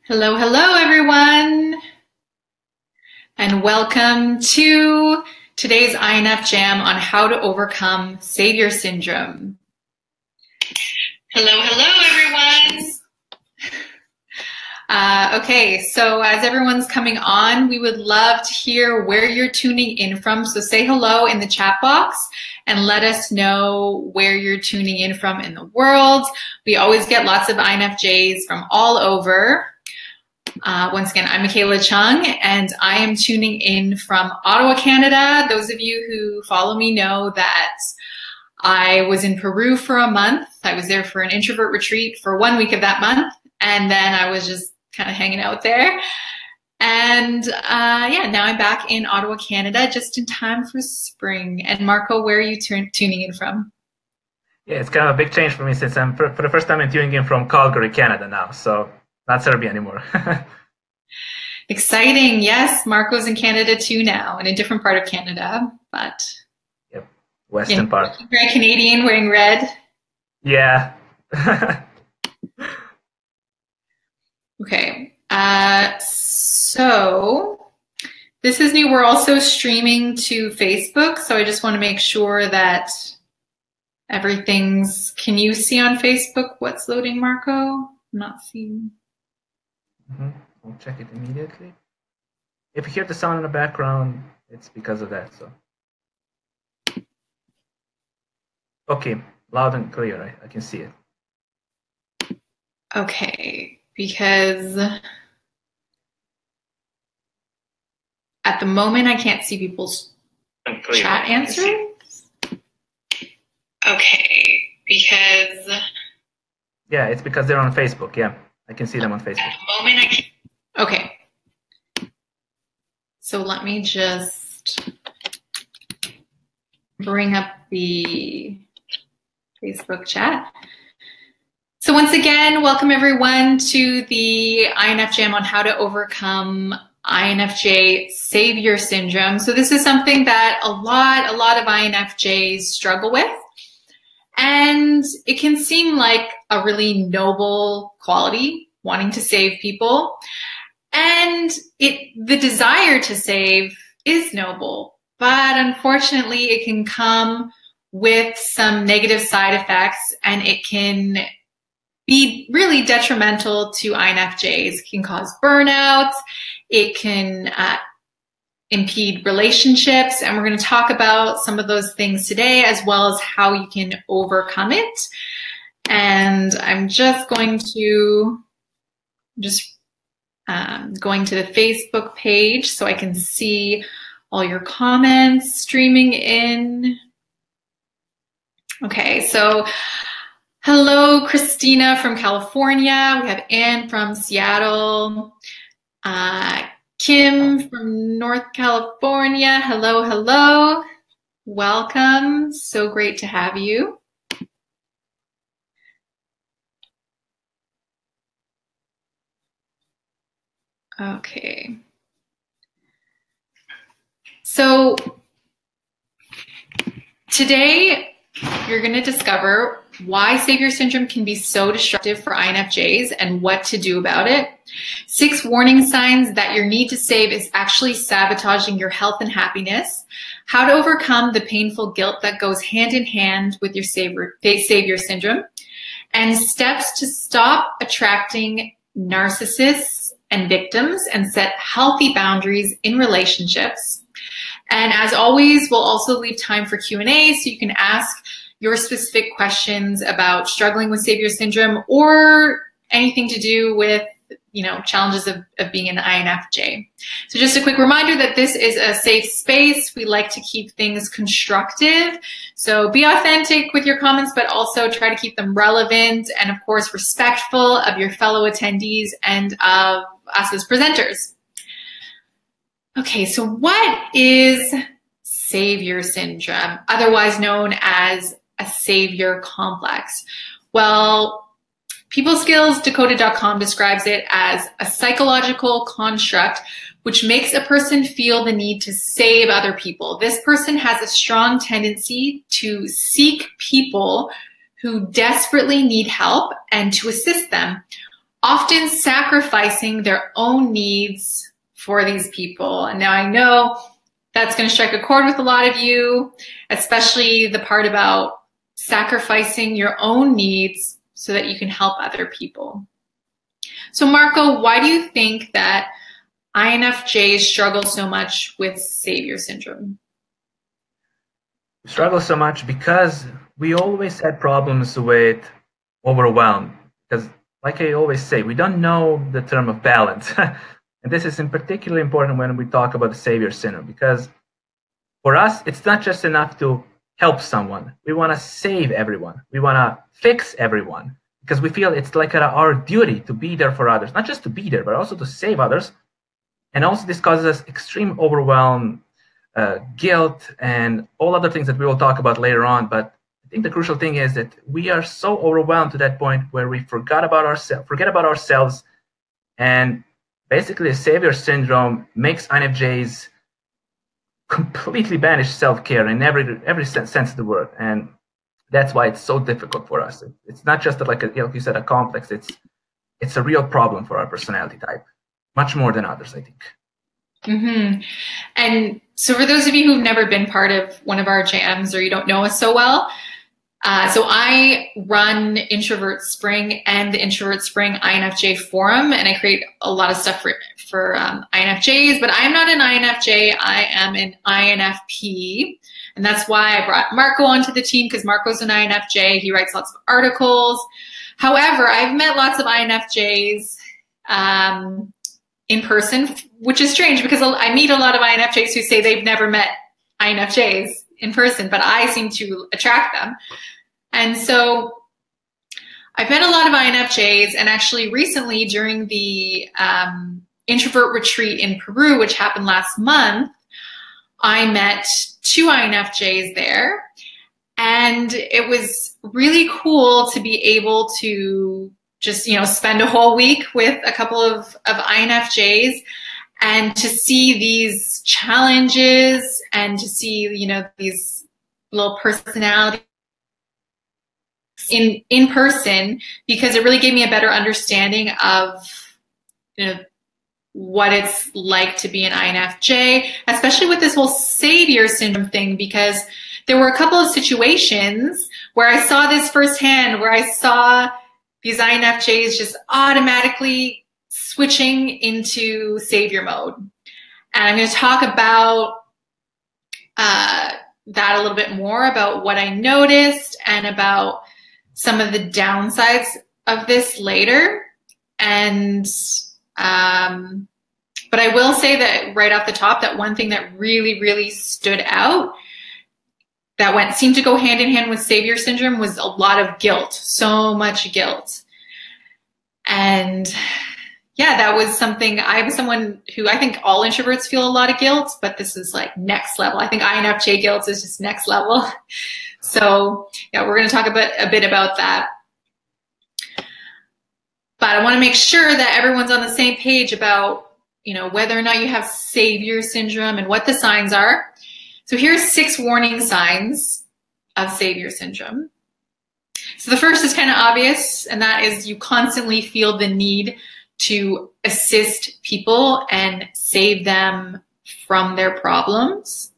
Hello, hello, everyone, and welcome to today's INFJam on how to overcome Savior Syndrome. Hello, hello, everyone. Okay, so as everyone's coming on, we would love to hear where you're tuning in from. So say hello in the chat box and let us know where you're tuning in from in the world. We always get lots of INFJs from all over. Once again, I'm Michaela Chung, and I am tuning in from Ottawa, Canada. Those of you who follow me know that I was in Peru for a month. I was there for an introvert retreat for 1 week of that month, and then I was just kind of hanging out there. And yeah, now I'm back in Ottawa, Canada, just in time for spring. And Marco, where are you tuning in from? Yeah, it's kind of a big change for me since I'm for the first time I'm tuning in from Calgary, Canada now. So not Serbia anymore. Exciting. Yes, Marco's in Canada too now, in a different part of Canada, but yep, western part. Very Canadian, wearing red. Yeah. Okay. So this is new. We're also streaming to Facebook, so I just want to make sure that everything's. Can you see on Facebook what's loading, Marco? I'm not seeing. I'll check it immediately. If you hear the sound in the background, it's because of that. So, okay, loud and clear. I can see it. Okay, because at the moment I can't see people's chat answers. Okay, because yeah, it's because they're on Facebook. Yeah. I can see them on Facebook. At the moment, I can't. Okay. So let me just bring up the Facebook chat. So once again, welcome everyone to the INFJam on how to overcome INFJ Savior Syndrome. So this is something that a lot of INFJs struggle with. And it can seem like a really noble quality, wanting to save people. And the desire to save is noble, but unfortunately it can come with some negative side effects, and it can be really detrimental to INFJs. It can cause burnout. It can impede relationships, and we're going to talk about some of those things today, as well as how you can overcome it. And I'm just going to going to the Facebook page so I can see all your comments streaming in. Okay, so hello, Christina from California. We have Anne from Seattle. Kim from North California. Hello, hello. Welcome. So great to have you. Okay. So today you're going to discover why Savior Syndrome can be so destructive for INFJs and what to do about it. 6 warning signs that your need to save is actually sabotaging your health and happiness. How to overcome the painful guilt that goes hand in hand with your Savior Syndrome. And steps to stop attracting narcissists and victims and set healthy boundaries in relationships. And as always, we'll also leave time for Q&A so you can ask your specific questions about struggling with Savior Syndrome or anything to do with, challenges of being an INFJ. So just a quick reminder that this is a safe space. We like to keep things constructive. So be authentic with your comments, but also try to keep them relevant and, of course, respectful of your fellow attendees and of us as presenters. Okay, so what is Savior Syndrome, otherwise known as a savior complex? Well, PeopleSkillsDecoded.com describes it as a psychological construct which makes a person feel the need to save other people. This person has a strong tendency to seek people who desperately need help and to assist them, often sacrificing their own needs for these people. And now I know that's going to strike a chord with a lot of you, especially the part about sacrificing your own needs so that you can help other people. So Marco, why do you think that INFJs struggle so much with Savior Syndrome? We struggle so much because we always had problems with overwhelm. Because like I always say, we don't know the term of balance. And this is in particularly important when we talk about the Savior Syndrome, because for us, it's not just enough to help someone. We want to save everyone. We want to fix everyone because we feel it's like our duty to be there for others, not just to be there, but also to save others. And also this causes us extreme overwhelm, guilt, and all other things that we will talk about later on. But I think the crucial thing is that we are so overwhelmed to that point where we forget about ourselves, and basically the Savior Syndrome makes INFJs completely banish self-care in every sense of the word, and that's why it's so difficult for us. It's not just like you said, a complex. It's a real problem for our personality type, much more than others, I think. Mm-hmm. And so for those of you who've never been part of one of our jams or you don't know us so well, so I run Introvert Spring and the Introvert Spring INFJ forum, and I create a lot of stuff for INFJs, but I'm not an INFJ, I am an INFP. And that's why I brought Marco onto the team, because Marco's an INFJ. He writes lots of articles. However, I've met lots of INFJs in person, which is strange because I meet a lot of INFJs who say they've never met INFJs in person, but I seem to attract them. And so I've met a lot of INFJs, and actually recently during the introvert retreat in Peru, which happened last month, I met 2 INFJs there, and it was really cool to be able to just, spend a whole week with a couple of INFJs and to see these challenges and to see, these little personalities in person, because it really gave me a better understanding of, what it's like to be an INFJ, especially with this whole Savior Syndrome thing, because there were a couple of situations where I saw this firsthand, where I saw these INFJs just automatically switching into Savior mode. And I'm going to talk about that a little bit more, about what I noticed and about some of the downsides of this later. And but I will say that right off the top, that one thing that really, really stood out that seemed to go hand in hand with Savior Syndrome was a lot of guilt, so much guilt. And yeah, that was something. I'm someone who, I think all introverts feel a lot of guilt, but this is like next level. I think INFJ guilt is just next level. So yeah, we're going to talk a bit about that. But I want to make sure that everyone's on the same page about, whether or not you have Savior Syndrome and what the signs are. So here's 6 warning signs of Savior Syndrome. So the first is kind of obvious, and that is you constantly feel the need to assist people and save them from their problems.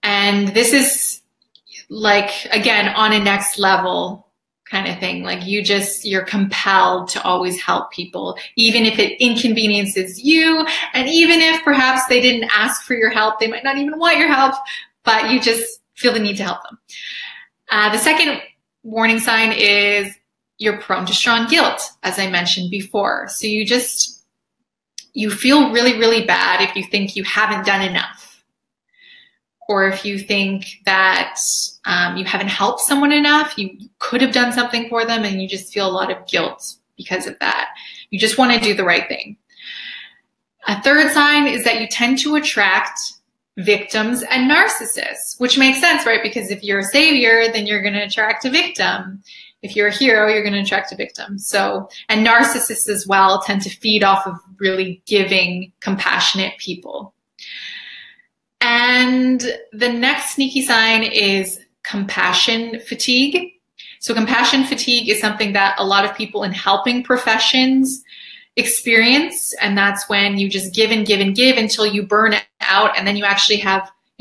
And this is like, again, on a next level kind of thing. Like you're compelled to always help people, even if it inconveniences you. And even if perhaps they didn't ask for your help, they might not even want your help, but you just feel the need to help them. The second warning sign is you're prone to strong guilt, as I mentioned before. So you feel really, really bad if you think you haven't done enough, or if you think that you haven't helped someone enough, you could have done something for them, and you just feel a lot of guilt because of that. You just want to do the right thing. A third sign is that you tend to attract victims and narcissists, which makes sense, right? Because if you're a savior, then you're going to attract a victim. If you're a hero, you're going to attract a victim. So, and narcissists as well tend to feed off of really giving, compassionate people. And the next sneaky sign is compassion fatigue. So compassion fatigue is something that a lot of people in helping professions experience. And that's when you just give and give and give until you burn out. And then you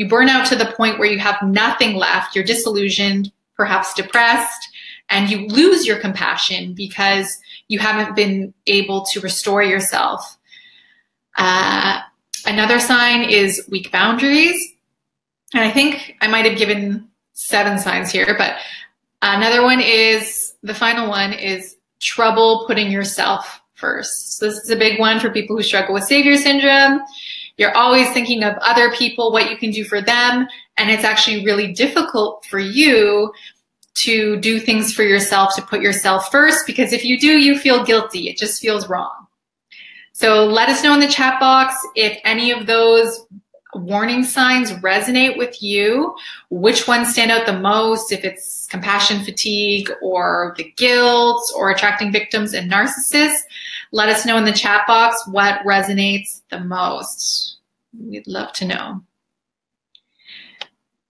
burn out to the point where you have nothing left. You're disillusioned, perhaps depressed, and you lose your compassion because you haven't been able to restore yourself. Another sign is weak boundaries. And I think I might have given 7 signs here, but another one is, the final one is trouble putting yourself first. So this is a big one for people who struggle with Savior Syndrome. You're always thinking of other people, what you can do for them. And it's actually really difficult for you to do things for yourself, to put yourself first, because if you do, you feel guilty. It just feels wrong. So let us know in the chat box if any of those warning signs resonate with you, which ones stand out the most, if it's compassion fatigue or the guilt or attracting victims and narcissists. Let us know in the chat box what resonates the most. We'd love to know.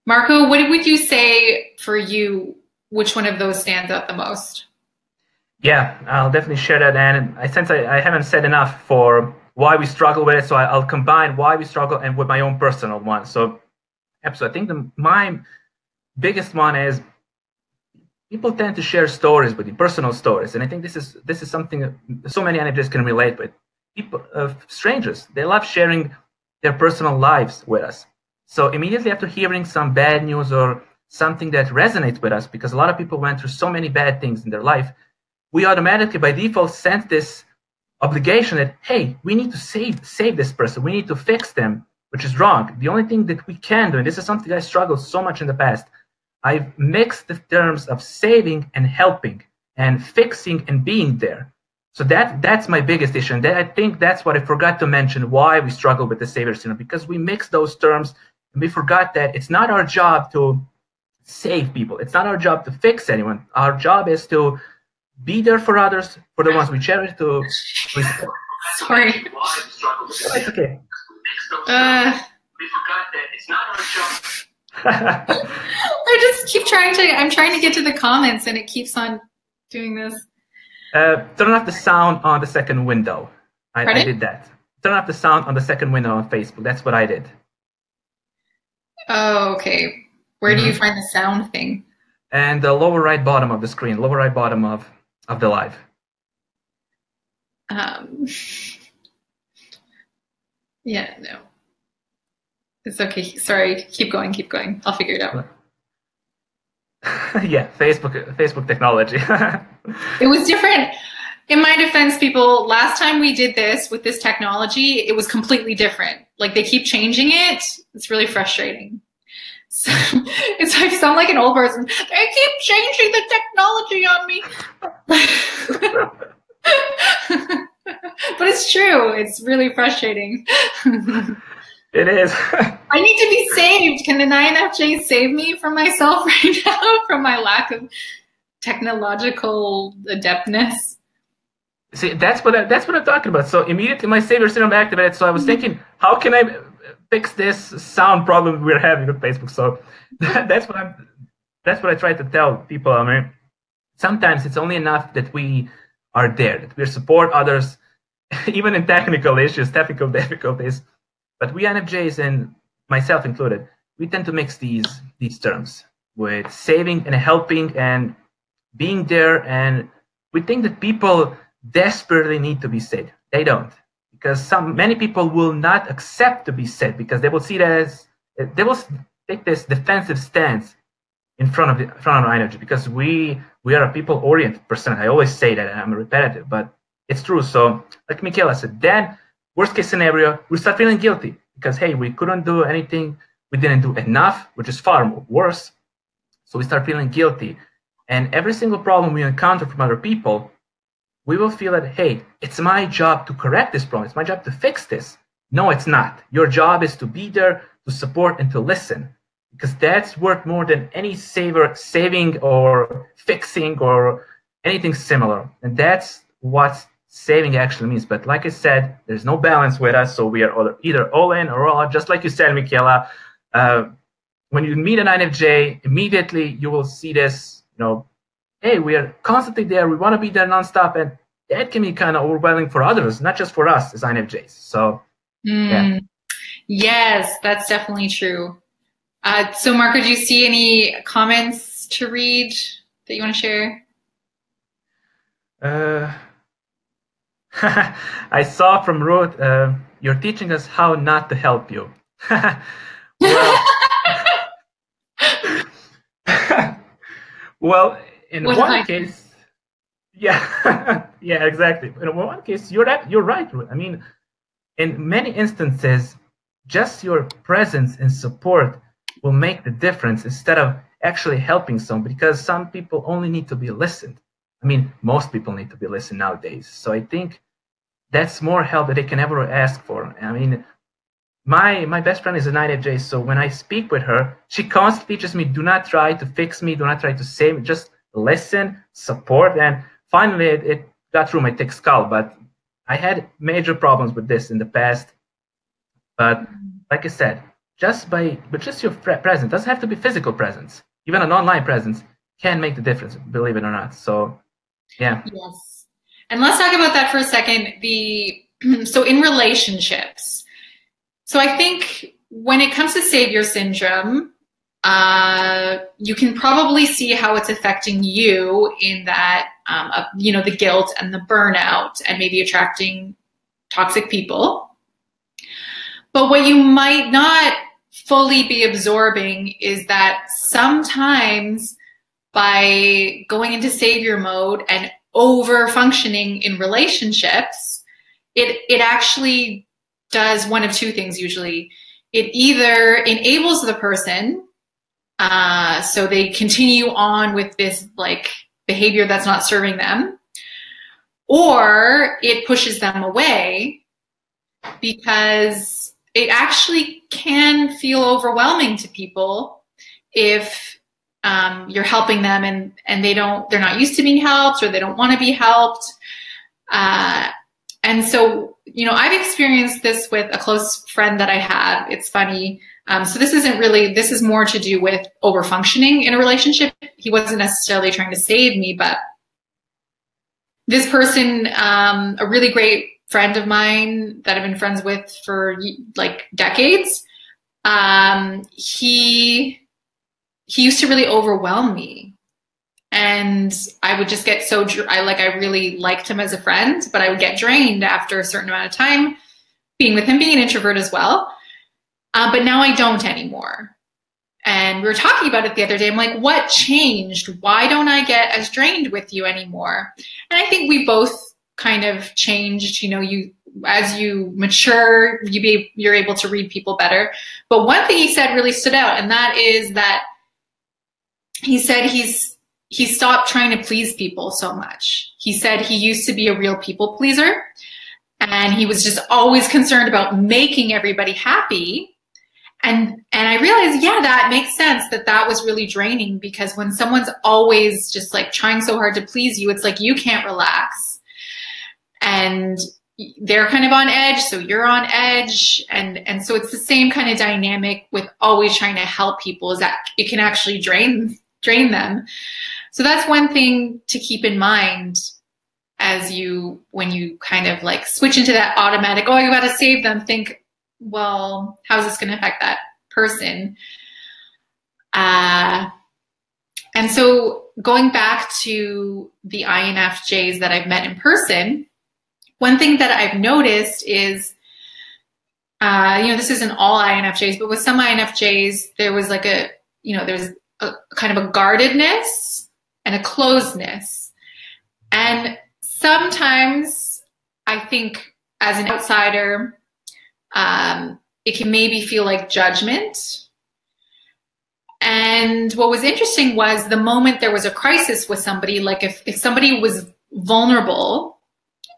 Marco, what would you say for you, which one of those stands out the most? Yeah, I'll definitely share that. And I sense I haven't said enough for why we struggle with it. So I'll combine why we struggle and with my own personal one. So absolutely, I think my biggest one is people tend to share stories with you, personal stories. And I think this is something that so many INFJs can relate with. People, strangers, they love sharing their personal lives with us. So immediately after hearing some bad news or something that resonates with us, because a lot of people went through so many bad things in their life, we automatically by default sense this obligation that, hey, we need to save this person, we need to fix them, which is wrong. The only thing that we can do, and this is something I struggled so much in the past, I've mixed the terms of saving and helping and fixing and being there. So that's my biggest issue. And I think that's what I forgot to mention, why we struggle with the Savior Syndrome, because we mix those terms and we forgot that it's not our job to save people. It's not our job to fix anyone. Our job is to be there for others, for the ones we cherish, to respect. Sorry. It's okay. We forgot that it's not our job. I'm trying to get to the comments and it keeps on doing this. Turn off the sound on the second window. I did that. Turn off the sound on the second window on Facebook. That's what I did. Oh, okay. Where do you find the sound thing? And the lower right bottom of the screen, lower right bottom of the live. Yeah, no. It's okay. Sorry. Keep going. I'll figure it out. Yeah, Facebook technology. It was different. In my defense, people, last time we did this with this technology, it was completely different. Like they keep changing it. It's really frustrating. So I sound like an old person. They keep changing the technology on me. But it's true. It's really frustrating. It is. I need to be saved. Can an INFJ save me from myself right now, from my lack of technological adeptness? See, that's what I'm talking about. So immediately my Savior Syndrome activated. So I was thinking, how can I fix this sound problem we're having with Facebook? So that's what I try to tell people. I mean, sometimes it's only enough that we are there, that we support others, even in technical issues, technical difficulties. But we INFJs, and myself included, we tend to mix these terms with saving and helping and being there. And we think that people desperately need to be saved. They don't, because many people will not accept to be saved because they will see that as they will take this defensive stance in front of our energy, because we are a people-oriented person. I always say that, and I'm repetitive, but it's true. So, like Michaela said, then worst case scenario, we start feeling guilty because, hey, we couldn't do anything, we didn't do enough, which is far worse. So we start feeling guilty, and every single problem we encounter from other people, we will feel that, hey, it's my job to correct this problem. It's my job to fix this. No, it's not. Your job is to be there, to support, and to listen, because that's worth more than any saving or fixing or anything similar. And that's what saving actually means. But like I said, there's no balance with us, so we are either all in or all out. Just like you said, Michaela, when you meet an INFJ, immediately you will see this, hey, we are constantly there. We want to be there nonstop. And that can be kind of overwhelming for others, not just for us as INFJs. So, yeah. Yes, that's definitely true. So, Marco, do you see any comments to read that you want to share? I saw from Ruth, you're teaching us how not to help you. Well, well, in one case, yeah, yeah, exactly. In one case, you're right, Ruth. I mean, in many instances, just your presence and support will make the difference instead of actually helping someone, because some people only need to be listened. I mean, most people need to be listened nowadays. So I think that's more help that they can ever ask for. I mean, my best friend is an INFJ, so when I speak with her, she constantly teaches me, do not try to fix me, do not try to save me, just listen, support. And finally, it got through my thick skull. But I had major problems with this in the past. But like I said, just your presence, doesn't have to be physical presence. Even an online presence can make the difference, believe it or not. So, yeah. Yes. And let's talk about that for a second. So in relationships, so I think when it comes to Savior Syndrome, you can probably see how it's affecting you in that, the guilt and the burnout and maybe attracting toxic people. But what you might not fully be absorbing is that sometimes by going into savior mode and over functioning in relationships, it actually does one of two things usually. It either enables the person, so they continue on with this like behavior that's not serving them, or it pushes them away, because it actually can feel overwhelming to people if you're helping them and they're not used to being helped, or they don't want to be helped. And so, I've experienced this with a close friend that I have. It's funny. So this is more to do with over functioning in a relationship. He wasn't necessarily trying to save me, but this person, a really great friend of mine that I've been friends with for like decades, he used to really overwhelm me. And I would just get I really liked him as a friend, but I would get drained after a certain amount of time being with him, being an introvert as well. But now I don't anymore. And we were talking about it the other day. I'm like, what changed? Why don't I get as drained with you anymore? And I think we both kind of changed. As you mature, you're able to read people better. But one thing he said really stood out, and that is that he said he stopped trying to please people so much. He said he used to be a real people pleaser, and he was just always concerned about making everybody happy. And I realized, yeah, that makes sense, that was really draining, because when someone's always just like trying so hard to please you, it's like you can't relax. And they're kind of on edge, so you're on edge. And so it's the same kind of dynamic with always trying to help people, is that it can actually drain them. So that's one thing to keep in mind when you kind of like switch into that automatic, oh, you got to save them, think, well, how's this going to affect that person? And so going back to the INFJs that I've met in person, one thing that I've noticed is, this isn't all INFJs, but with some INFJs, there was like there's a kind of a guardedness and a closedness. And sometimes I think as an outsider, it can maybe feel like judgment. And what was interesting was the moment there was a crisis with somebody, like if somebody was vulnerable,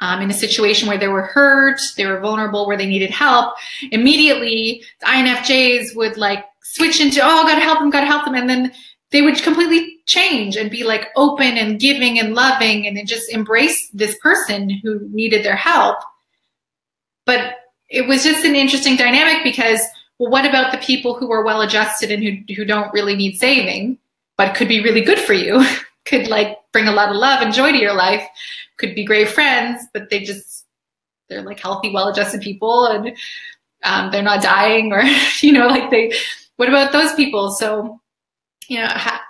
in a situation where they were hurt, they were vulnerable, where they needed help, immediately the INFJs would like switch into, oh, gotta help them. And then they would completely change and be like open and giving and loving, and then just embrace this person who needed their help. But it was just an interesting dynamic, because, well, what about the people who are well adjusted and who don't really need saving, but could be really good for you? could like bring a lot of love and joy to your life, could be great friends, but they're like healthy, well-adjusted people, and they're not dying, or what about those people? So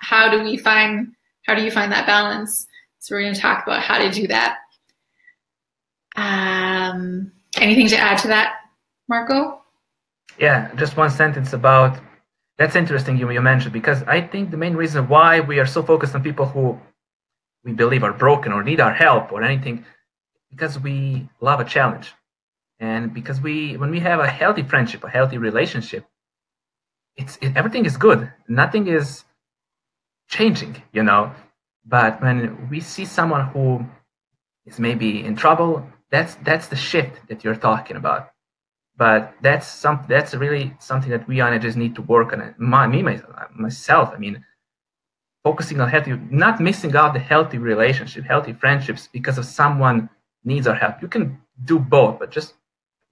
how do you find that balance? So we're going to talk about how to do that. Anything to add to that, Marco? Yeah, just one sentence about, that's interesting you mentioned, because I think the main reason why we are so focused on people who we believe are broken or need our help or anything, because we love a challenge. And because when we have a healthy friendship, a healthy relationship, everything is good. Nothing is changing, But when we see someone who is maybe in trouble, that's the shift that you're talking about. But that's really something that we INFJs need to work on. Myself, focusing on healthy, not missing out the healthy relationship, healthy friendships because of someone needs our help. You can do both, but just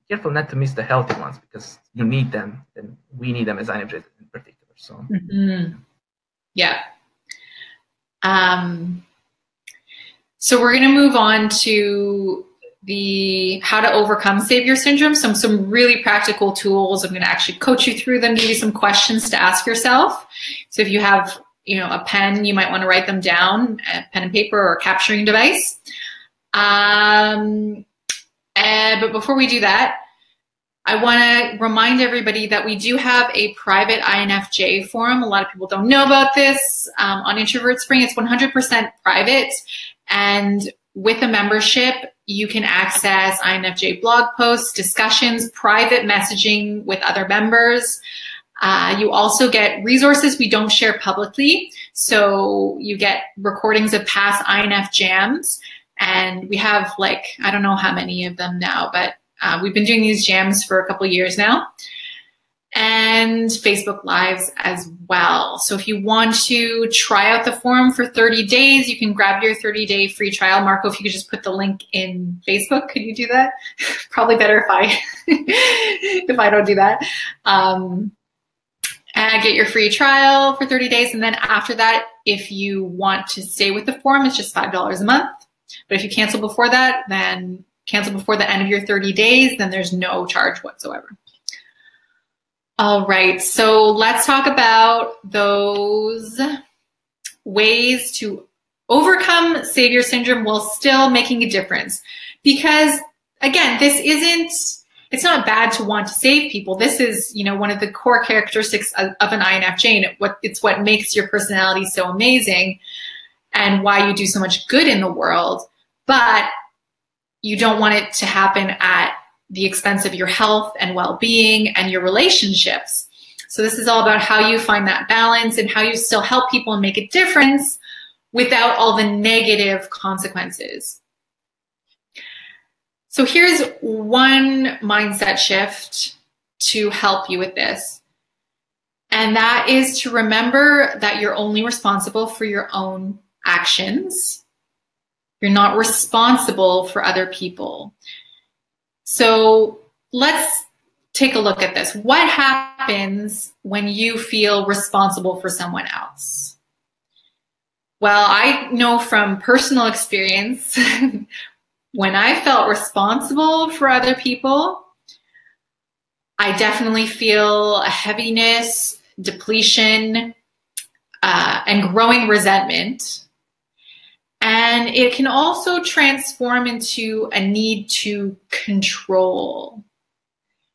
be careful not to miss the healthy ones because you need them, and we need them as INFJs in particular. So, yeah. So we're going to move on to the how to overcome Savior Syndrome. Some really practical tools. I'm going to actually coach you through them, give you some questions to ask yourself. So if you have, a pen, you might want to write them down, a pen and paper or a capturing device. But before we do that, I want to remind everybody that we do have a private INFJ forum. A lot of people don't know about this. On Introvert Spring, it's 100% private. And with a membership, you can access INFJ blog posts, discussions, private messaging with other members. You also get resources we don't share publicly. So you get recordings of past INFJams. And we have I don't know how many of them now, but we've been doing these jams for a couple of years now. And Facebook Lives as well. So if you want to try out the forum for 30 days, you can grab your 30-day free trial. Marco, if you could just put the link in Facebook, could you do that? Probably better if I don't do that. And get your free trial for 30 days. And then after that, if you want to stay with the forum, it's just $5 a month. But if you cancel before that, then cancel before the end of your 30 days, then there's no charge whatsoever. All right, so let's talk about those ways to overcome Savior Syndrome while still making a difference. Because again, it's not bad to want to save people. This is, one of the core characteristics of an INFJ, and it's what makes your personality so amazing and why you do so much good in the world. But you don't want it to happen at the expense of your health and well-being and your relationships. So this is all about how you find that balance and how you still help people and make a difference without all the negative consequences. So here's one mindset shift to help you with this. And that is to remember that you're only responsible for your own actions. You're not responsible for other people. So let's take a look at this. What happens when you feel responsible for someone else? Well, I know from personal experience, when I felt responsible for other people, I definitely feel a heaviness, depletion, and growing resentment. And it can also transform into a need to control.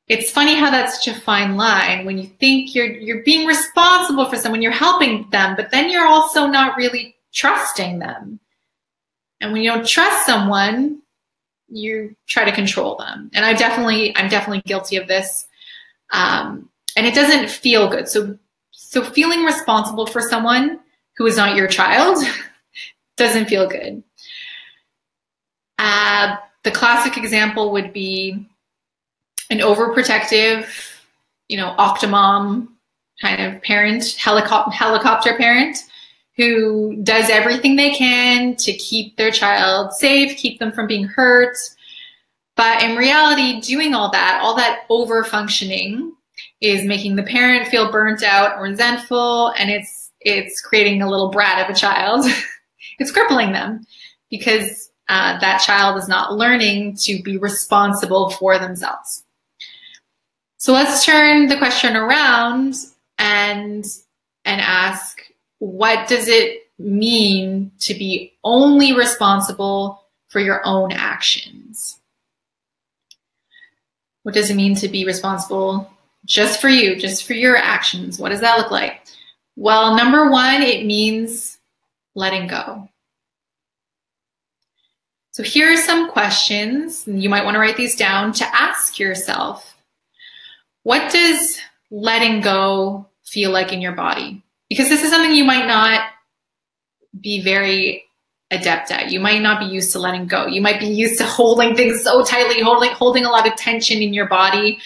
It's funny how that's such a fine line when you think you're being responsible for someone, you're helping them, but then you're also not really trusting them. And when you don't trust someone, you try to control them. And I'm definitely guilty of this. And it doesn't feel good. So feeling responsible for someone who is not your child doesn't feel good. The classic example would be an overprotective, octomom kind of parent, helicopter parent who does everything they can to keep their child safe, keep them from being hurt. But in reality, doing all that over-functioning is making the parent feel burnt out or resentful, and it's creating a little brat of a child It's crippling them because that child is not learning to be responsible for themselves. So let's turn the question around and ask, what does it mean to be only responsible for your own actions? What does it mean to be responsible just for you, just for your actions? What does that look like? Well, number one, it means letting go. So here are some questions, and you might want to write these down to ask yourself. What does letting go feel like in your body? Because this is something you might not be very adept at. You might not be used to letting go. You might be used to holding things so tightly, holding a lot of tension in your body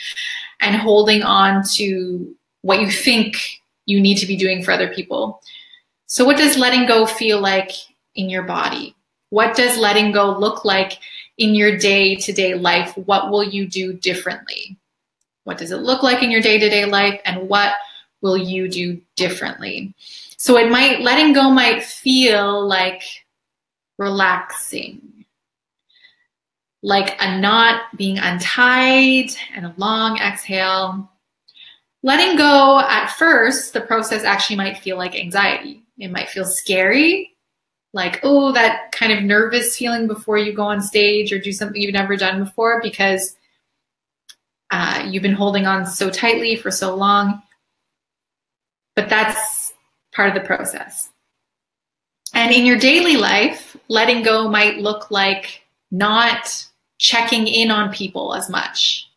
and holding on to what you think you need to be doing for other people. So what does letting go feel like in your body? What does letting go look like in your day-to-day life? What will you do differently? What does it look like in your day-to-day life, and what will you do differently? So letting go might feel like relaxing, like a knot being untied and a long exhale. Letting go at first, the process actually might feel like anxiety. It might feel scary, like, oh, that kind of nervous feeling before you go on stage or do something you've never done before because you've been holding on so tightly for so long. But that's part of the process. And in your daily life, letting go might look like not checking in on people as much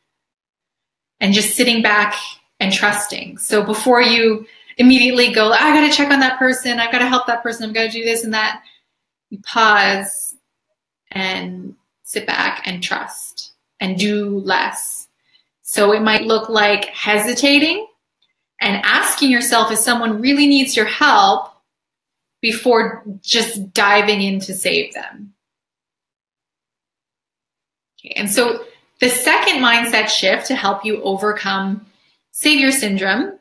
and just sitting back and trusting. So before you immediately go, I got to check on that person, I've got to help that person, I've got to do this and that, you pause and sit back and trust and do less. So it might look like hesitating and asking yourself if someone really needs your help before just diving in to save them. Okay, and so the second mindset shift to help you overcome Savior Syndrome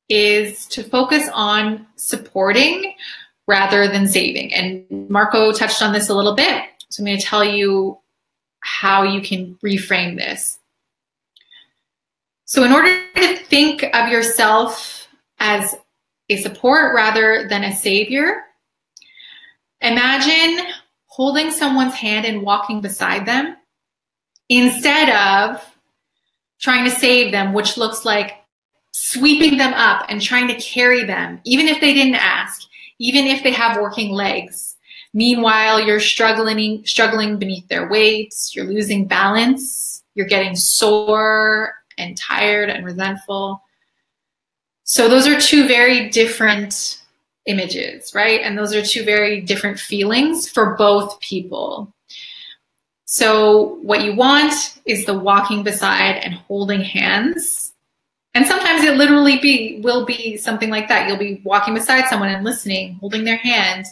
is to focus on supporting rather than saving. And Marco touched on this a little bit, so I'm going to tell you how you can reframe this. So in order to think of yourself as a support rather than a savior, imagine holding someone's hand and walking beside them instead of trying to save them, which looks like sweeping them up and trying to carry them, even if they didn't ask, even if they have working legs. Meanwhile, you're struggling beneath their weights, you're losing balance, you're getting sore and tired and resentful. So those are two very different images, right? And those are two very different feelings for both people. So what you want is the walking beside and holding hands. And sometimes it literally will be something like that. You'll be walking beside someone and listening, holding their hand,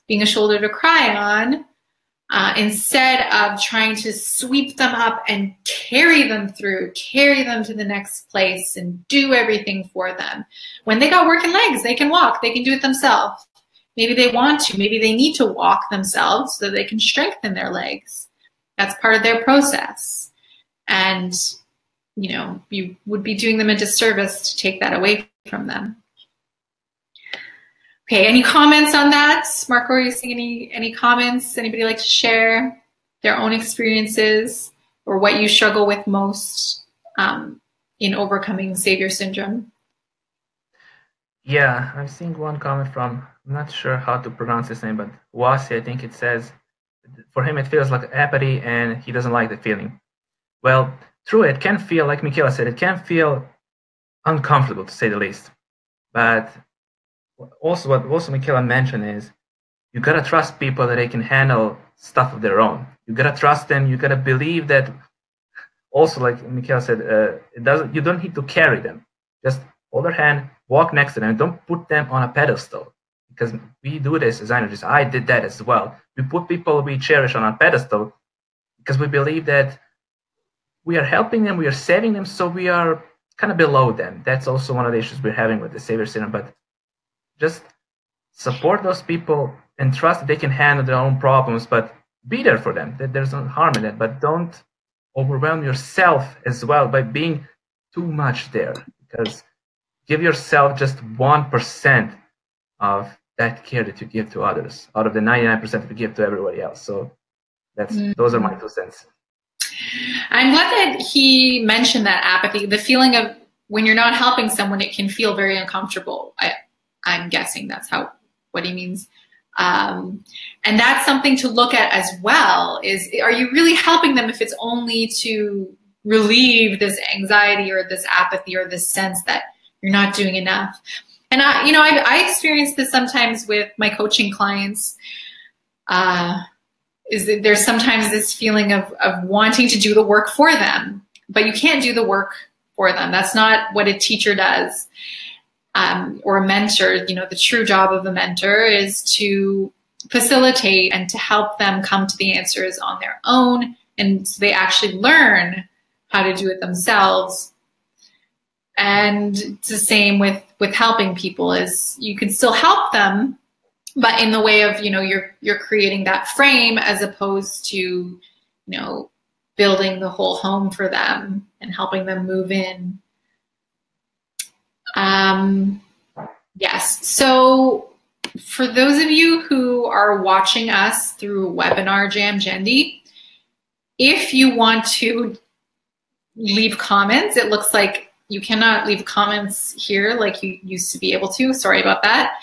being a shoulder to cry on, instead of trying to sweep them up and carry them to the next place and do everything for them. When they got working legs, they can walk, they can do it themselves. Maybe they want to, maybe they need to walk themselves so they can strengthen their legs. That's part of their process. And, you know, you would be doing them a disservice to take that away from them. Okay, any comments on that? Marco, are you seeing any comments? Anybody like to share their own experiences or what you struggle with most in overcoming Savior Syndrome? Yeah, I'm seeing one comment from, I'm not sure how to pronounce his name, but Wasi, I think it says, for him it feels like apathy and he doesn't like the feeling. Well, true, it can feel, like Michaela said, it can feel uncomfortable to say the least. But also what Michaela mentioned is you gotta trust people that they can handle stuff of their own. You gotta trust them, you gotta believe that. Also, like Michaela said, you don't need to carry them. Just hold their hand, walk next to them, and don't put them on a pedestal. Because we do this as INFJs. I did that as well. We put people we cherish on a pedestal because we believe that we are helping them, we are saving them, so we are kind of below them. That's also one of the issues we're having with the Savior Syndrome. But just support those people and trust that they can handle their own problems, but be there for them. That there's no harm in it, but don't overwhelm yourself as well by being too much there, because give yourself just 1% of that care that you give to others out of the 99% that you give to everybody else. So those are my 2 cents. I'm glad that he mentioned that apathy, the feeling of when you're not helping someone, it can feel very uncomfortable. I'm guessing that's what he means. And that's something to look at as well, is are you really helping them if it's only to relieve this anxiety or this apathy or this sense that you're not doing enough? And I experience this sometimes with my coaching clients, is that there's sometimes this feeling of wanting to do the work for them, but you can't do the work for them. That's not what a teacher does, or a mentor. The true job of a mentor is to facilitate and to help them come to the answers on their own, and so they actually learn how to do it themselves. And it's the same with helping people, is you can still help them, but in the way of, you're creating that frame as opposed to, building the whole home for them and helping them move in. Yes. So for those of you who are watching us through webinar Jam Jendi, if you want to leave comments, it looks like you cannot leave comments here like you used to be able to. Sorry about that.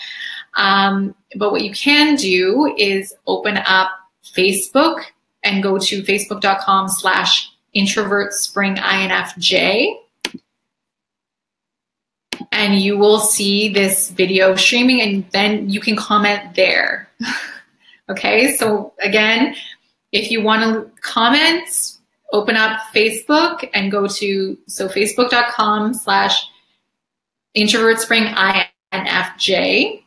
But what you can do is open up Facebook and go to facebook.com/introvertspringinfj. And you will see this video streaming, and then you can comment there. Okay, so again, if you want to comment, open up Facebook and go to facebook.com/introvertspringinfj.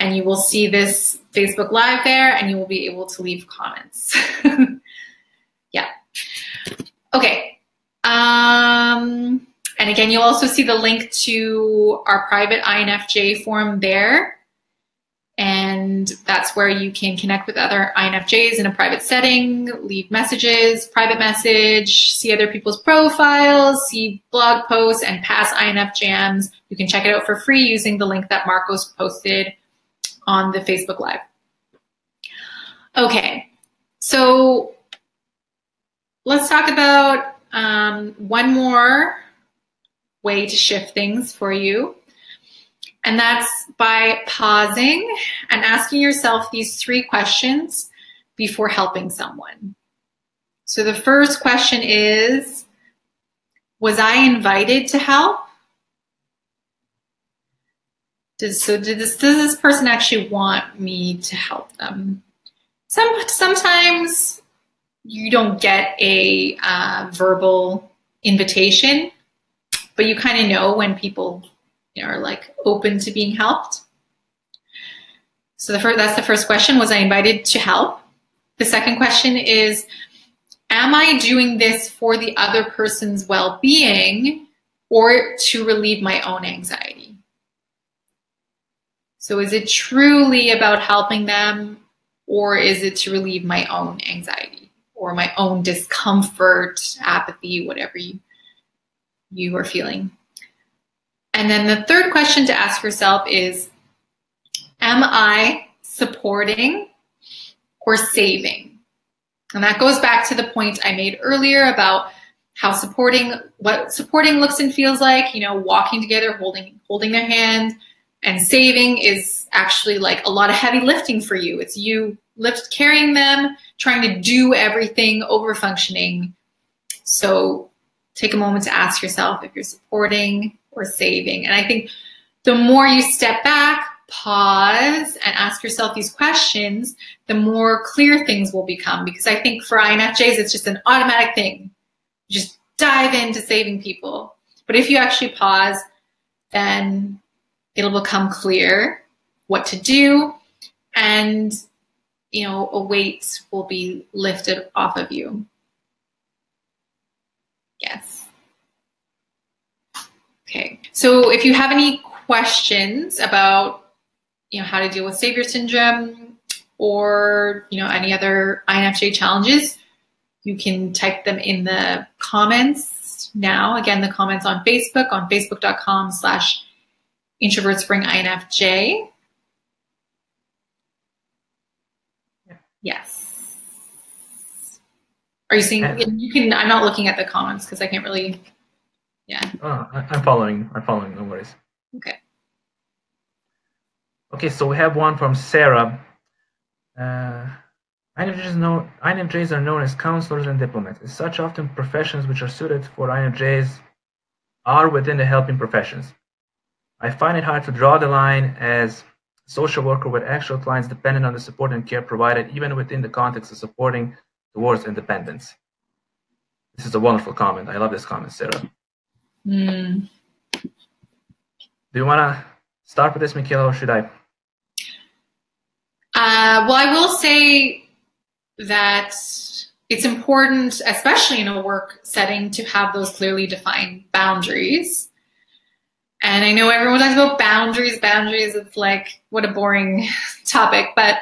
And you will see this Facebook Live there, and you will be able to leave comments. Yeah. Okay. And again, you'll also see the link to our private INFJ forum there. And that's where you can connect with other INFJs in a private setting, leave messages, private message, see other people's profiles, see blog posts, and past INFJams. You can check it out for free using the link that Marcos posted on the Facebook Live. Okay, so let's talk about one more way to shift things for you. And that's by pausing and asking yourself these 3 questions before helping someone. So the first question is, was I invited to help? Does this person actually want me to help them? Sometimes you don't get a verbal invitation, but you kind of know when people are like open to being helped. So that's the first question. Was I invited to help? The second question is, am I doing this for the other person's well-being or to relieve my own anxiety? So is it truly about helping them, or is it to relieve my own anxiety or my own discomfort, apathy, whatever you are feeling? And then the third question to ask yourself is, am I supporting or saving? And that goes back to the point I made earlier about how what supporting looks and feels like, walking together, holding their hand. And saving is actually like a lot of heavy lifting for you. It's you carrying them, trying to do everything, over-functioning. So take a moment to ask yourself if you're supporting or saving. And I think the more you step back, pause, and ask yourself these questions, the more clear things will become. Because I think for INFJs, it's just an automatic thing. You just dive into saving people. But if you actually pause, then it'll become clear what to do, and a weight will be lifted off of you. Yes. Okay. So if you have any questions about how to deal with Savior Syndrome, or, you know, any other INFJ challenges, you can type them in the comments now. Again, the comments on facebook.com/introvertspringinfj. Yes. Are you seeing? You can. I'm not looking at the comments because I can't really. Yeah. Oh, I'm following. No worries. Okay. Okay, so we have one from Sarah. INFJs are known as counselors and diplomats. As such, often professions which are suited for INFJs are within the helping professions. I find it hard to draw the line as a social worker with actual clients dependent on the support and care provided, even within the context of supporting towards independence. This is a wonderful comment. I love this comment, Sarah. Do you want to start with this, Michaela, or should I? Well, I will say that it's important, especially in a work setting, to have those clearly defined boundaries. And I know everyone talks about boundaries. It's like, what a boring topic. But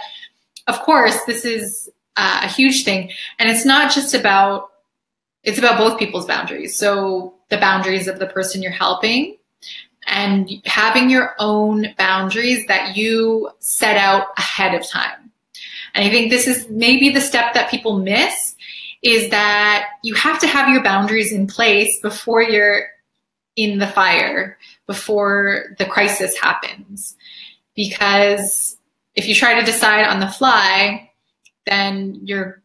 of course, this is a huge thing. And it's not just about, it's about both people's boundaries. So the boundaries of the person you're helping, and having your own boundaries that you set out ahead of time. And I think this is maybe the step that people miss, is that you have to have your boundaries in place before you're in the fire, before the crisis happens. Because if you try to decide on the fly, then you're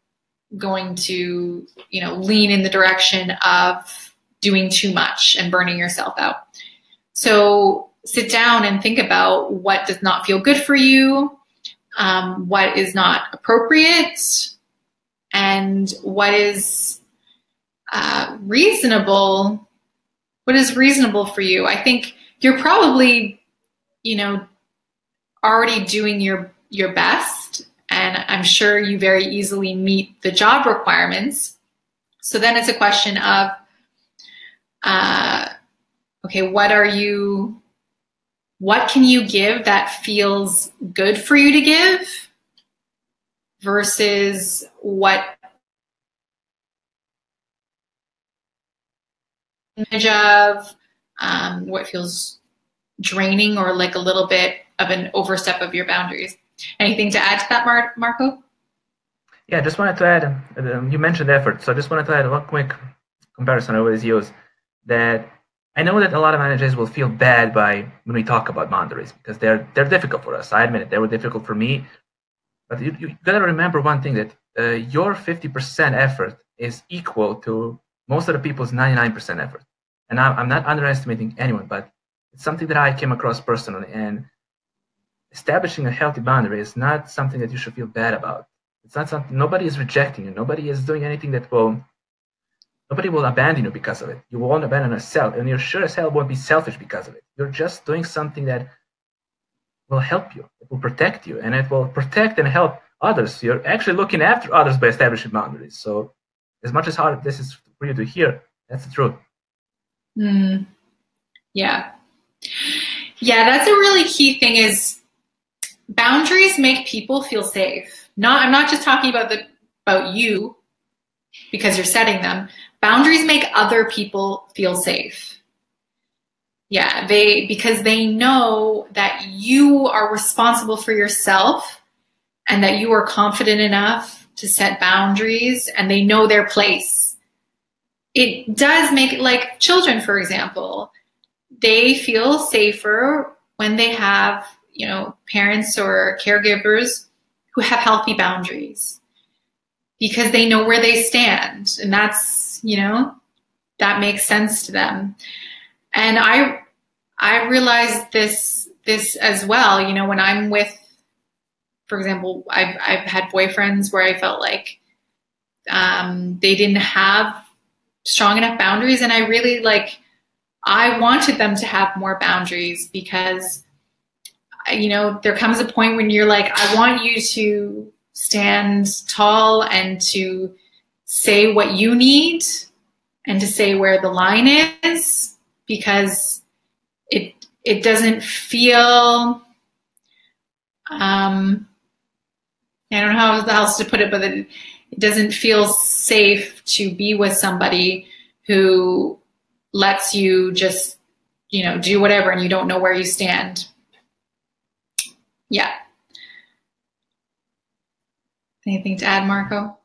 going to, you know, lean in the direction of doing too much and burning yourself out. So sit down and think about what does not feel good for you, what is not appropriate, and what is reasonable. What is reasonable for you? I think you're probably, you know, already doing your best, and I'm sure you very easily meet the job requirements. So then it's a question of, okay, what can you give that feels good for you to give versus what what feels draining or like a little bit of an overstep of your boundaries. Anything to add to that, Marco? Yeah, I just wanted to add, you mentioned effort, so I just wanted to add one quick comparison I always use, that I know that a lot of managers will feel bad when we talk about boundaries, because they're difficult for us. I admit it, they were difficult for me. But you got to remember one thing, that your 50% effort is equal to most of the people's 99% effort. And I'm not underestimating anyone, but it's something that I came across personally. And establishing a healthy boundary is not something that you should feel bad about. It's not something, nobody is rejecting you. Nobody is doing anything nobody will abandon you because of it. You won't abandon yourself, and you sure as hell won't be selfish because of it. You're just doing something that will help you. It will protect you, and it will protect and help others. You're actually looking after others by establishing boundaries. So as much as hard this is for you to hear, that's the truth. Yeah. Yeah, that's a really key thing, is boundaries make people feel safe. I'm not just talking about you because you're setting them. Boundaries make other people feel safe. Yeah, because they know that you are responsible for yourself and that you are confident enough to set boundaries, and they know their place. It does make, like children, for example, they feel safer when they have, you know, parents or caregivers who have healthy boundaries, because they know where they stand, and that's, you know, that makes sense to them. And I realized this as well, you know, when I'm with, for example, I've had boyfriends where I felt like they didn't have strong enough boundaries, and I really I wanted them to have more boundaries, because, you know, there comes a point when you're like, I want you to stand tall and to say what you need and to say where the line is, because it doesn't feel I don't know how else to put it, but it doesn't feel safe to be with somebody who lets you just, do whatever and you don't know where you stand. Yeah. Anything to add, Marco?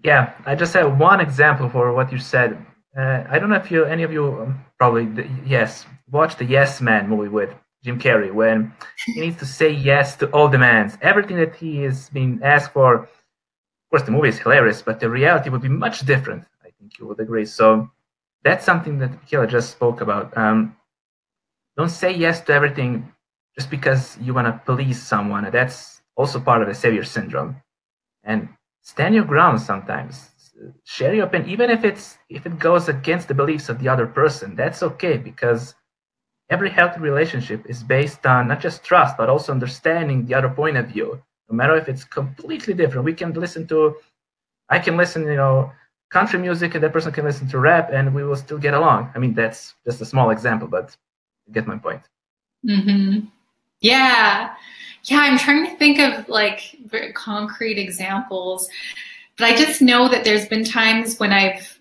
Yeah, I just have one example for what you said. I don't know if any of you probably, watched the Yes Man movie with Jim Carrey, when he needs to say yes to all demands, everything that he is being asked for. Of course, the movie is hilarious, but the reality would be much different. I think you would agree. So that's something that Michaela just spoke about. Don't say yes to everything just because you want to please someone. That's also part of the Savior Syndrome. And stand your ground sometimes. Share your opinion, even if it goes against the beliefs of the other person. That's okay, because every healthy relationship is based on not just trust, but also understanding the other point of view. No matter if it's completely different, I can listen, country music, and that person can listen to rap, and we will still get along. I mean, that's just a small example, but you get my point. Mm-hmm. Yeah. I'm trying to think of like very concrete examples, but I just know that there's been times when I've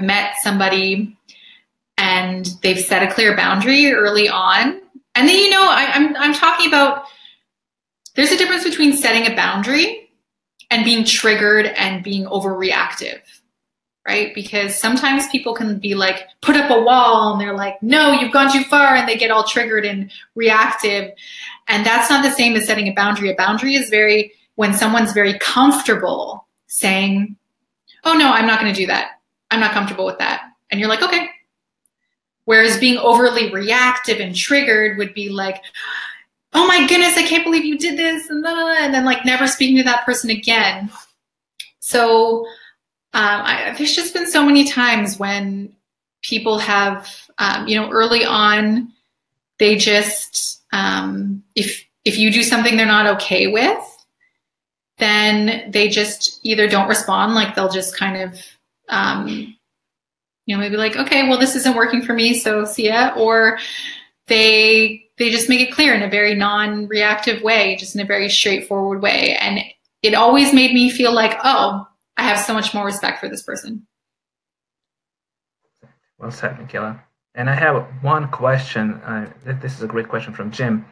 met somebody and they've set a clear boundary early on. And then, I'm talking about, there's a difference between setting a boundary and being triggered and being overreactive, right? Because sometimes people can be like, put up a wall, and they're like, no, you've gone too far, and they get all triggered and reactive. And that's not the same as setting a boundary. A boundary is when someone's very comfortable saying, oh no, I'm not going to do that. I'm not comfortable with that. And you're like, okay. Whereas being overly reactive and triggered would be like, oh my goodness, I can't believe you did this, and then like never speaking to that person again. So there's just been so many times when people have, early on, they just, if you do something they're not okay with, then they just either don't respond, like they'll just kind of, maybe like, okay, well, this isn't working for me, so see ya. Or they just make it clear in a very non-reactive way, just in a very straightforward way. And it always made me feel like, oh, I have so much more respect for this person. Well said, Michaela. And I have one question. This is a great question from Jim.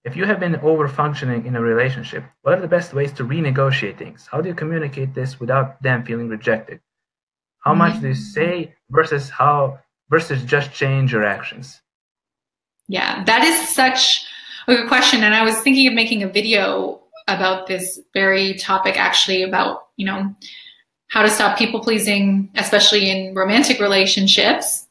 If you have been over-functioning in a relationship, what are the best ways to renegotiate things? How do you communicate this without them feeling rejected? How much do you say versus just change your actions? Yeah, that is such a good question. And I was thinking of making a video about this very topic, actually, about, how to stop people pleasing, especially in romantic relationships.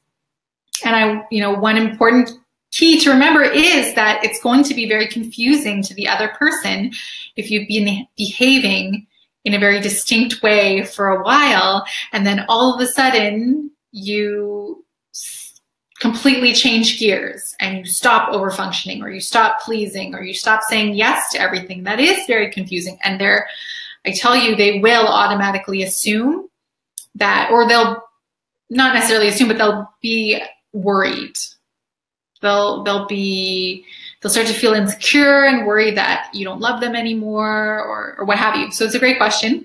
And one important key to remember is that it's going to be very confusing to the other person if you've been behaving in a very distinct way for a while, and then all of a sudden you completely change gears and you stop over-functioning, or you stop pleasing, or you stop saying yes to everything. That is very confusing. And I tell you, they will automatically assume that, or they'll not necessarily assume, but they'll be worried. They'll start to feel insecure and worry that you don't love them anymore, or what have you. So it's a great question.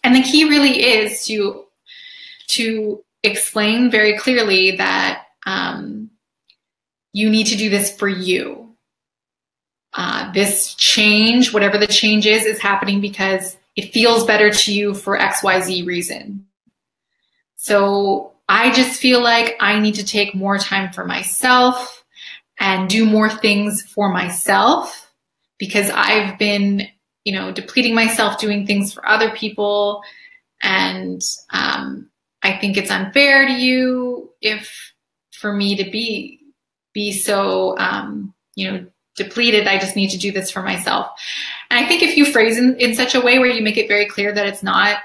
And the key really is to explain very clearly that you need to do this for you. This change, whatever the change is happening because it feels better to you for XYZ reason. So I just feel like I need to take more time for myself and do more things for myself, because I've been, depleting myself doing things for other people. And I think it's unfair to you for me to be so, depleted. I just need to do this for myself. And I think if you phrase in such a way where you make it very clear that it's not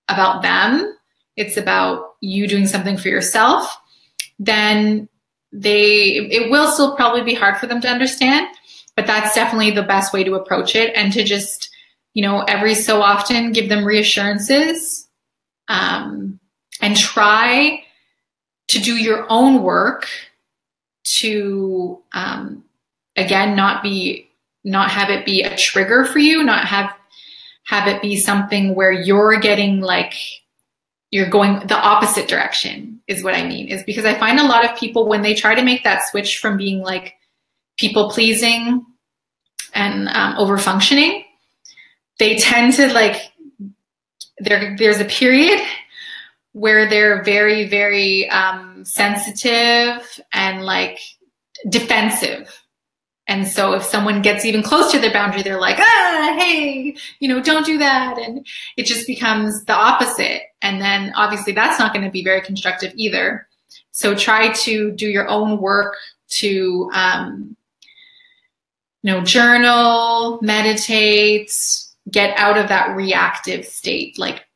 about them, it's about you doing something for yourself, then it will still probably be hard for them to understand, but that's definitely the best way to approach it. And to just, every so often give them reassurances, and try to do your own work to, again, not be not have it be a trigger for you, not have it be something where you're getting like, you're going the opposite direction is what I mean. Is because I find a lot of people, when they try to make that switch from being like people pleasing and over functioning, they tend to like, there's a period where they're very, very sensitive and like defensive. And so if someone gets even close to their boundary, they're like, hey, don't do that. And it just becomes the opposite. And then obviously that's not going to be very constructive either. So try to do your own work to, journal, meditate, get out of that reactive state, like,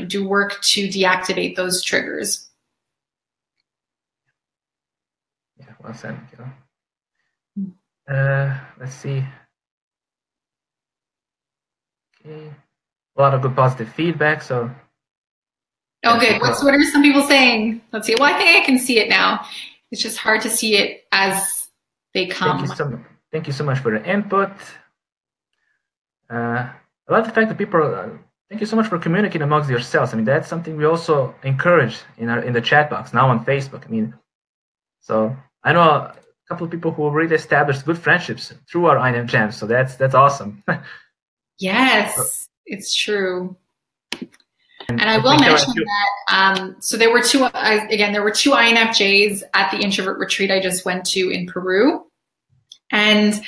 do work to deactivate those triggers. Yeah, well said, Michaela. Let's see. Okay, a lot of good positive feedback. So. Oh, good. What are some people saying? Let's see. Well, I think I can see it now. It's just hard to see it as they come. Thank you so much for your input. I love the fact that people. Thank you so much for communicating amongst yourselves. I mean, that's something we also encourage in the chat box now on Facebook. I mean, so I know a couple of people who really established good friendships through our INFJam. So that's awesome. Yes, it's true. And I will mention that, so there were two INFJs at the introvert retreat I just went to in Peru. And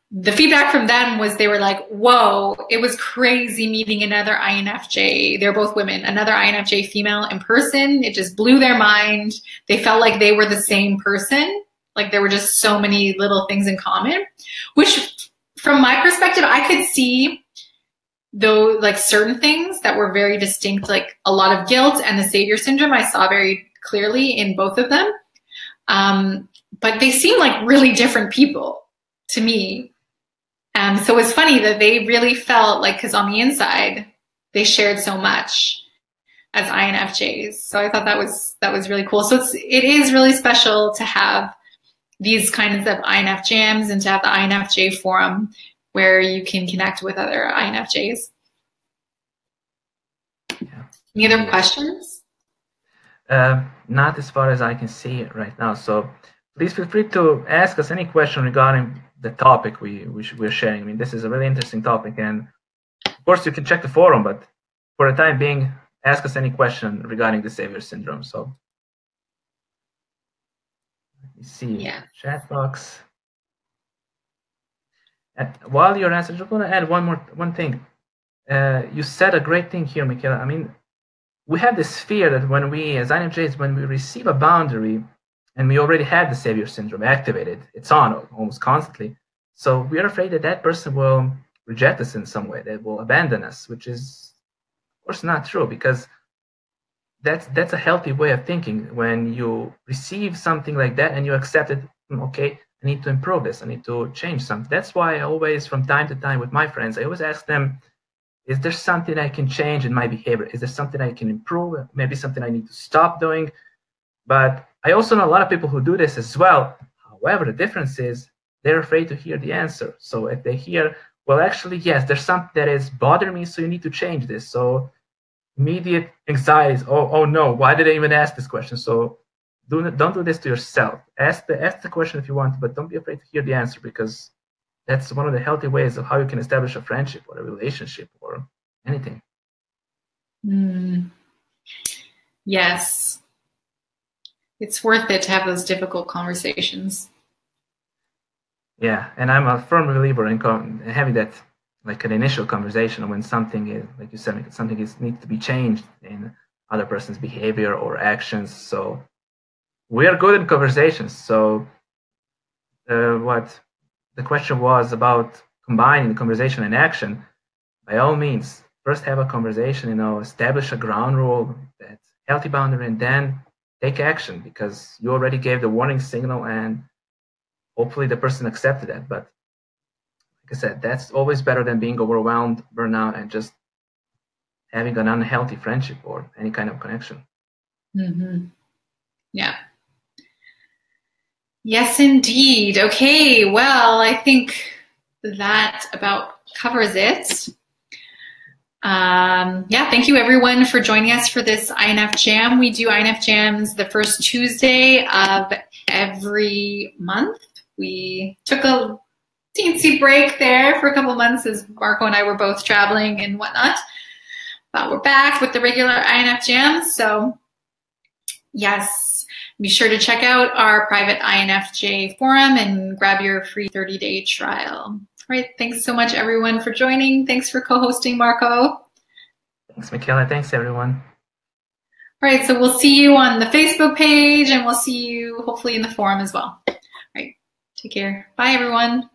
the feedback from them was they were like, whoa, it was crazy meeting another INFJ. They're both women, another INFJ female in person. It just blew their mind. They felt like they were the same person. Like there were just so many little things in common, which from my perspective, I could see though, like certain things that were very distinct, like a lot of guilt and the savior syndrome, I saw very clearly in both of them. But they seem like really different people to me. So it's funny that they really felt like, because on the inside, they shared so much as INFJs. So I thought that was really cool. So it is really special to have these kinds of INFJams and to have the INFJ forum where you can connect with other INFJs. Yeah. Any other questions? Not as far as I can see right now. So please feel free to ask us any question regarding the topic we're sharing. I mean, this is a really interesting topic, and of course you can check the forum, but for the time being, ask us any question regarding the savior syndrome. So let me see, chat box. While you're answering, I'm going to add one thing. You said a great thing here, Michaela. I mean, we have this fear that when we, as INFJs, when we receive a boundary, and we already have the savior syndrome activated, it's on almost constantly. So we're afraid that that person will reject us in some way, that will abandon us, which is, of course, not true, because that's a healthy way of thinking. When you receive something like that and you accept it, okay, I need to improve this, I need to change something. That's why I always, from time to time with my friends, I always ask them, is there something I can change in my behavior? Is there something I can improve? Maybe something I need to stop doing? But I also know a lot of people who do this as well. However, the difference is they're afraid to hear the answer. So if they hear, well, actually, yes, there's something that is bothering me, so you need to change this. So immediate anxieties, oh no, why did I even ask this question? So don't do this to yourself. Ask the question if you want, but don't be afraid to hear the answer, because that's one of the healthy ways of how you can establish a friendship or a relationship or anything. Yes. It's worth it to have those difficult conversations. Yeah, and I'm a firm believer in having that, like an initial conversation when something is, like you said, something needs to be changed in other person's behavior or actions. So we are good in conversations. So what the question was about combining conversation and action, by all means, first have a conversation, establish a ground rule, that healthy boundary, and then take action, because you already gave the warning signal and hopefully the person accepted that. But like I said, that's always better than being overwhelmed, burnout, and just having an unhealthy friendship or any kind of connection. Yeah. Yes, indeed. Okay, well, I think that about covers it. Yeah, thank you everyone for joining us for this INFJam. We do INFJams the first Tuesday of every month. We took a teensy break there for a couple months as Marco and I were both traveling and whatnot. But we're back with the regular INFJams. So yes, be sure to check out our private INFJ forum and grab your free 30-day trial. All right, thanks so much everyone for joining. Thanks for co-hosting, Marco. Thanks, Michaela. Thanks, everyone. All right, so we'll see you on the Facebook page and we'll see you hopefully in the forum as well. All right, take care. Bye, everyone.